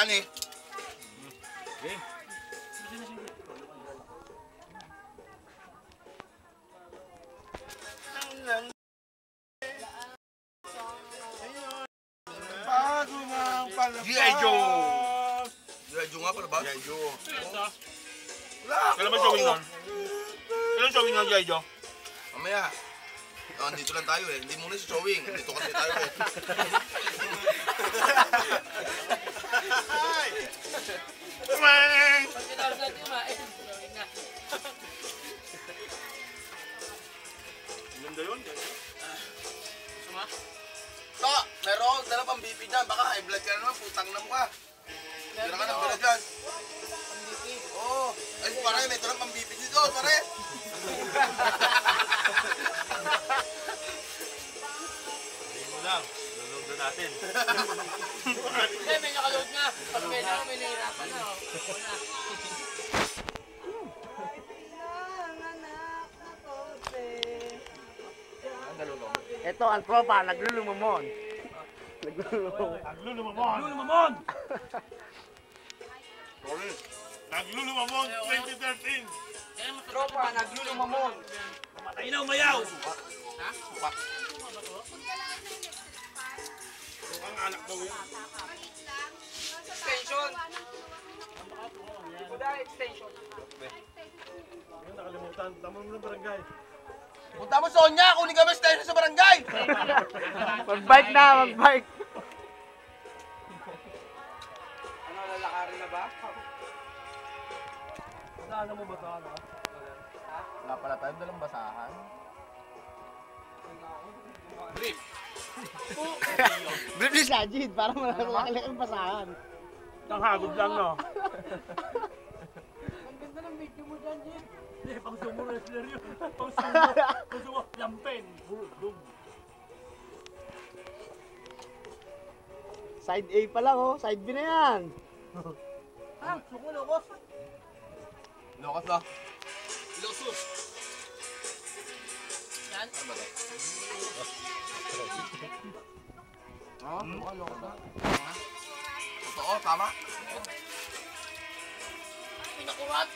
daan eh. Okay. Bago ng palabas. G.I. Joe. G.I. Joe nga pala ba? G.I. Joe. Kailan ba showing nun? Kailan showing nun, G.I. Joe? Mamaya. Dito lang tayo eh. Hindi muna si showing. Dito kasi tayo eh. Ganda yun. Suma? To, meron akong dala pang BP dyan. Baka high blood ka na naman. Putang na mo ka. Meron ka ng dala dyan. Oo. Ay, pare, may dala pang BP dito, pare. Hindi mo lang. Lulog na natin. Hindi, may nakaload nga. Pag may nahirapan na. Ito ang tropa, naglulumamon. Naglulumamon! Naglulumamon 2013! Tropa, naglulumamon. Mamatay na umayaw! Ha? Ang anak daw yun. Extension. Kuda, extension. Yung nakalimutan, tama mo ng barangay. Punta mo, Sonya. Kunin kami station sa barangay. Mag-bike na, mag-bike. Ano, lalakarin na ba? Saan mo ba ito? Wala pala tayo dalang basahan. Brief. Brief ni Sajid, para malaki ang pasahan. Ang hagod lang, no? Ang ganda ng video mo dyan, Jim. Hindi, pang sumo wrestler yun. Pang sumo, lampen. Bulog. Side A pa lang oh, side B na yan. Ah, suko, lokos. Lokas na. Losus. Yan. Lokas na. Totoo, tama. Pinakurat.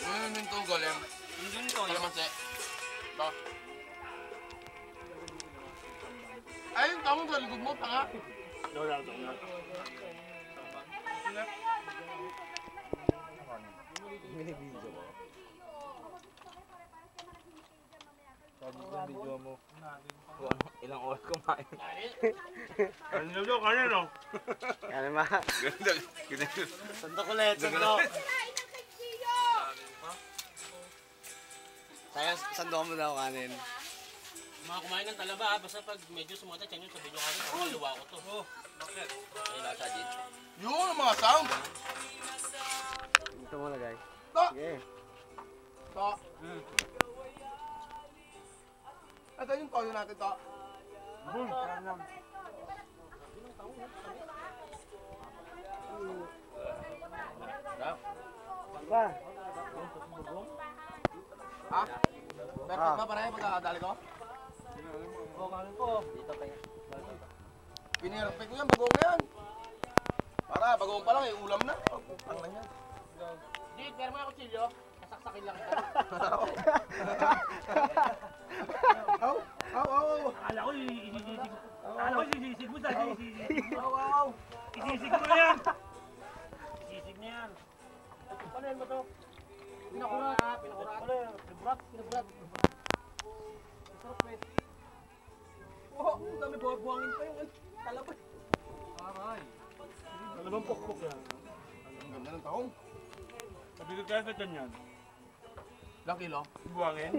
Ano yung ito, golem? Hindi nito. Kalamansi. Ito. Ayun, tama ba? Ligod mo, tanga. Wala. Mini-video ko. Sabi sa video mo. Ilang oras kumain. Ano nyo, kanya, no? Ano ma? Sandok ulit, sandok. Sayang, sandok mo daw kanin. Mga kumain ng talaba, basta pag medyo sumata tiyan yun sa video kami, luwa ko to. Bakit? Ay, nasa din. Yun, ang mga sound. Ito mo na guys. Ito. Sige. Ito. Ito yung toyo natin, ito. Ba? Ha? Perfect ba para pagkakadali ko? Oo, kanin ko. Dito tayo. Pinirepect ko yan, bagoong na yan. Para, bagoong pa lang, ulam na. Ang lang yan. Jim, pero mga kutsilyo, kasaksakin lang ito. Aw! Akala ko isisig. Akala ko isisig mo dahil isisig mo. Aw! Isisig mo na yan. Isisig na yan. Ano yan ba to? Pinakurat. Ano yan? Pinakurat. Masarap eh. Oh, ang dami buwangin pa yung talaba. Aray. Ano bang pokpok yan? Ang ganda ng taong. Sabi ko kaya sa dyan yan. Ilang kilo? Buwangin.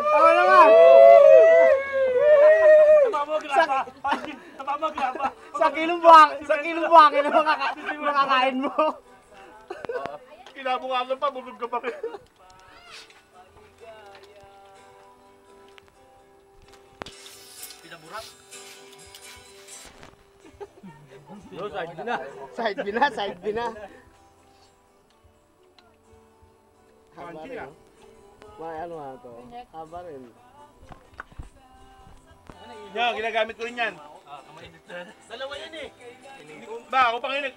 Ako naman! Tama mo grapa. Sa kilong buwangin na makakain mo. Kinabukasan pa, busog ka pa rin. Pinaburat. Yo, side na. Side B na. Crunchy ah. May ano nga to? Haba rin. Yan, ginagamit ko rin yan. Dalawa yan eh. Ba, ako panginig.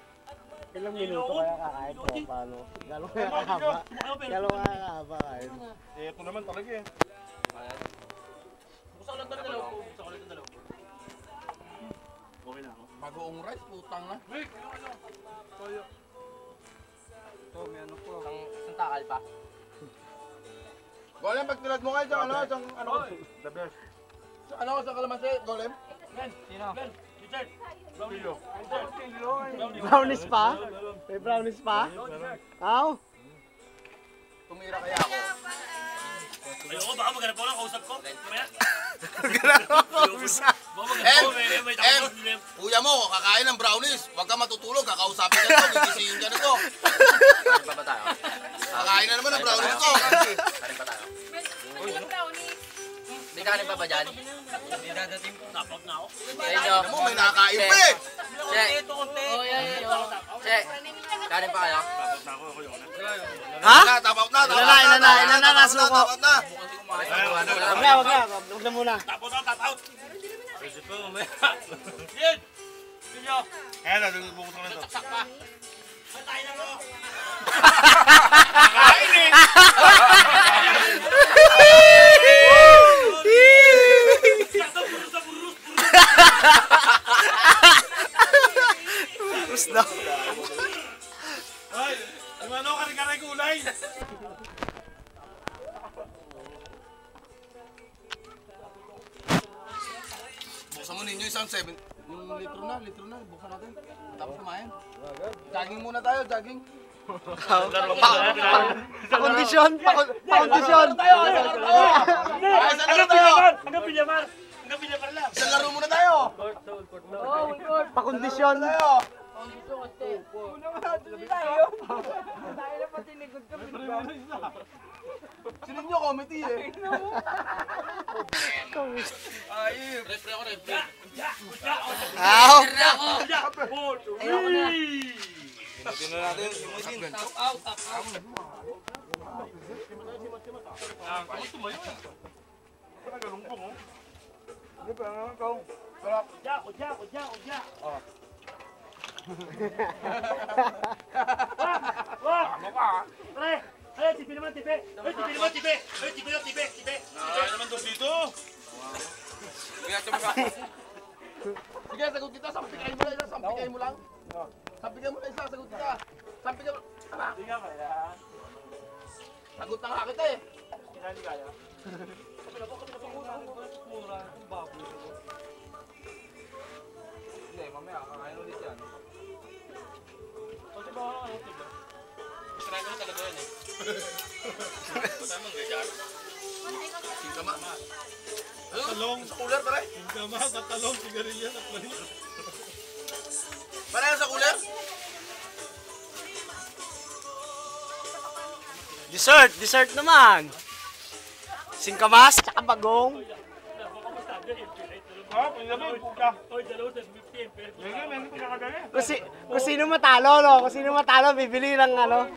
Ilang minuto kaya kakain ko? Paano? Gano'n kaya kahaba? Gano'n kaya kahaba kain? Eh, ito naman talaga eh. Buksan ko lang ito ng dalawa po. Buksan ko lang ito ng dalawa. Okay na ako. Bagoong rice, putang na. Isang takal pa. Golem, pag tilad mo kayo, sa ano, The best. sa kalamansi, Golem? Sino? Richard. Pilo. Brownies pa? May brownies pa? Aw? Tumira kaya ako. Ayoko, baka maghanap ako ng kausap ko. Mamaya. May takot. Kuya mo, kakain ng brownies. Huwag ka matutulog, kakausapin ka to, gigisingin ka na to. Kanin pa ba tayo? Kakain na naman ng brownies to. Kanin pa tayo? Walang brownies. May kanin pa ba dyan? Hindi dadating po. Tapos na ako. Sa inyo? Ano mo, may nakakain pa eh. Check. Ito, konti. Check. Kanin pa kayo? Tapos na ako yun. Ha? Tap out na. Ilan na, nasuko. Tap out na. Wag na. Wag na muna. Tapos na, tap out. Pwede pa mamaya. Yan. Pinyo. Kaya na, bukod ko na ito. Saksak pa. Patay na mo. Kain eh! Tapos na. Ay, ano kare-kare kulay? Buksan mo ninyo isang 7. Yung litro na. Buksan natin. Tapos kumain. Jogging muna tayo, jogging. Pakondisyon. Pakondisyon. Ay, saan na tayo? Hanggang Pinyamar. Hanggang Pinyamar lang. Isang laro muna tayo. Pakondisyon. Tayo. Sinid nyo committee eh. Refre ako, refre. Aw. Ayoko na. Tino natin yung musin. Ako tumayo eh. Nagalumpong oh. Hindi pa naman ikaw. Sarap. Udya. Ano ka? Pre! Ay, tipi naman, tipi! Ay, tipi! Kaya naman doon dito. Sige, sagot kita. Sampikain mo lang isa. Sampikain mo lang. Sampikain mo lang isa. Sagot kita. Sampikain mo. Hindi nga kaya. Sagot na nga kita eh. Hindi kaya. Hindi, mamaya kakain ulit yan. Try ko na talaga yan eh. Tama nga dyan. Singkama. Talong. Sa cooler pare. Singkama, katalong, sigarilyas at mali. Pare sa cooler. Dessert naman. Singkamas, tsaka bagong. Ha? Paglabi, puka. Oy, dalawa sa 15. Pero Sige, meron ko nakadali. Kung sino matalo, no? Kung sino matalo, bibili ng ano.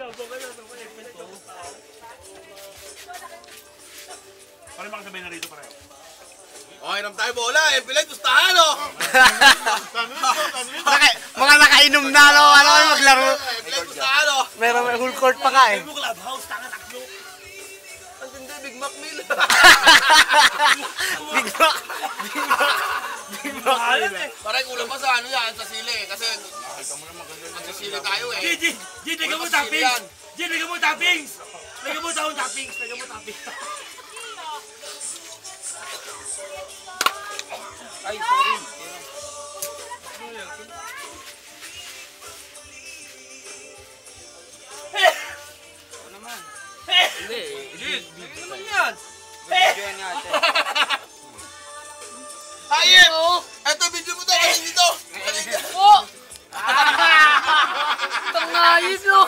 Paano makasabay na rito pareho? Okay, ram tayo bola. Pilay, pustahan oh. Mga nakainom na, no? Ano kayo maglaro? Pilay, pustahan oh. Meron may full court pa ka eh. clubhouse, tanga taklo. Ang ganda, Big Mac meal. Big Mac. Pare, kulang pa sa ano yan, sa sili. Kasi, nakita mo na maganda. Magsisili tayo eh. G, lagyan mo toppings! G, lagyan mo toppings! Lagyan mo toppings! Ay, sorry. Ano naman? Hindi. Ano naman yan? Video niya ate. Hayip! Eto, video mo to. Kasi dito. Tangayis no.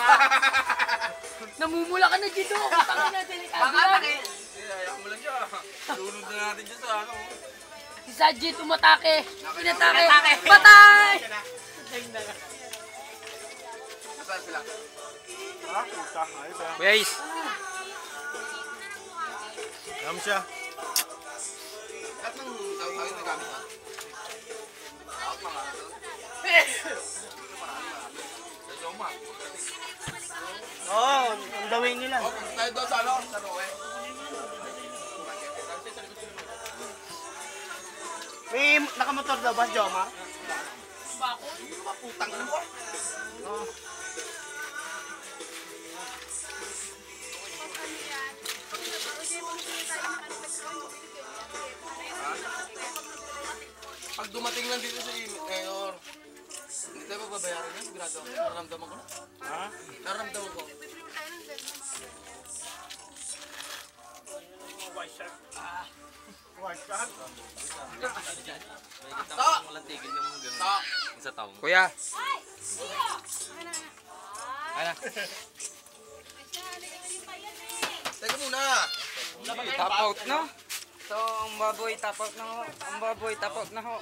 Namumula ka na dito. Tangin na, delikado lang. Ayaw mo lang siya. Lunod na natin dyan sa ano. Si Sajid umatake. Pinatake. Patay! Saan sila? Ha? Puta. Ayos ah. Guys. Alam siya. Lahat ng tawag-tawag na gamit ha. Out mga ito. Oo, ang dawin nila. Oh, punta tayo doon sa ano? Sa Noe. May nakamotor daw ba, Joma? Putang na mo ah. Pag dumating lang dito sa Mayor, hindi tayo magbabayaran yan. Sigurado ako. Nararamdaman ko na. Ha? Nararamdaman ko. White shot. Kuya. Teka muna. Top out na. So, ang baboy top out na ho. Ang baboy top out na ho.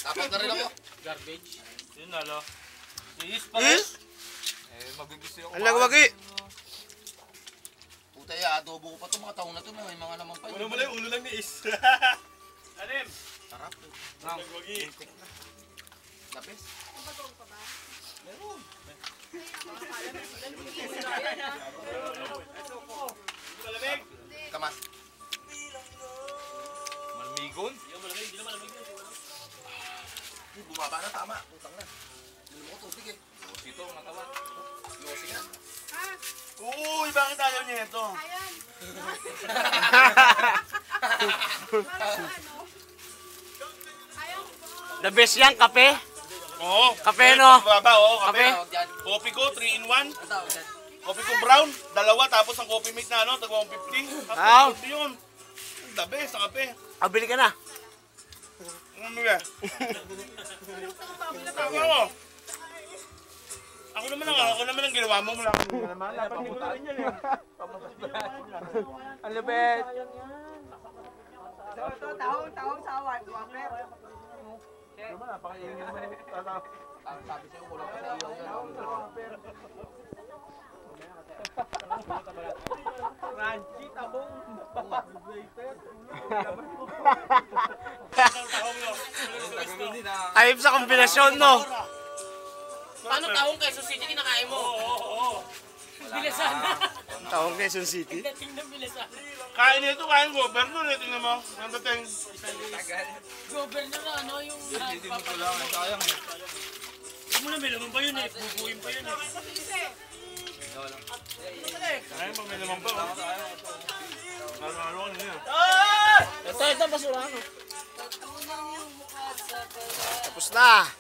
Tapos na rin ako. Garbage. Yun na, lo. Ang lagwagi. Puta ya, adobo ko pa ito. Mga taon na ito. May mga naman pa. Wala mo lang yung ulo lang ni Is. Anim. Sarap. Nagwagi. Lapis. Malamig. Kamas. Malamigon? Hindi na malamig yun. Bumaba na tama. Putang na. Hindi mo ko tubig eh. Ito, matawan. Yosi nga. Uy, bakit ayaw niya ito? The best yan, kape. Oo. Kape, no? Baba, oo, kape. Kape. Kopi ko, 3 in 1. Kopi ko brown, dalawa, tapos ang coffee mate na ano, tag 150. Ah. Tapos yun. The best, ang kape. Abili ka na. Ano ba? Ako naman ang ginawa mo. Wala akong naman. Dapat hindi ko na rin yan eh. Ang lupit. Sabi sa'yo, kulang pa sa ilaw yan. Crunchy, tabong. Ayop sa kombinasyon, no? Paano taong Quezon City kinakain mo? Bilisan na. Taong Quezon City. Dating ng bilisan. Kain nito, kain ko. Pero nun, tingnan mo. Ang dating. Governor na ano yung... Hindi mo pala. Sayang eh. Hindi mo na may naman pa yun eh. Bubuhin pa yun eh. Ay, pag may naman pa. Ano niya. Ito, basura ko. Tapos na.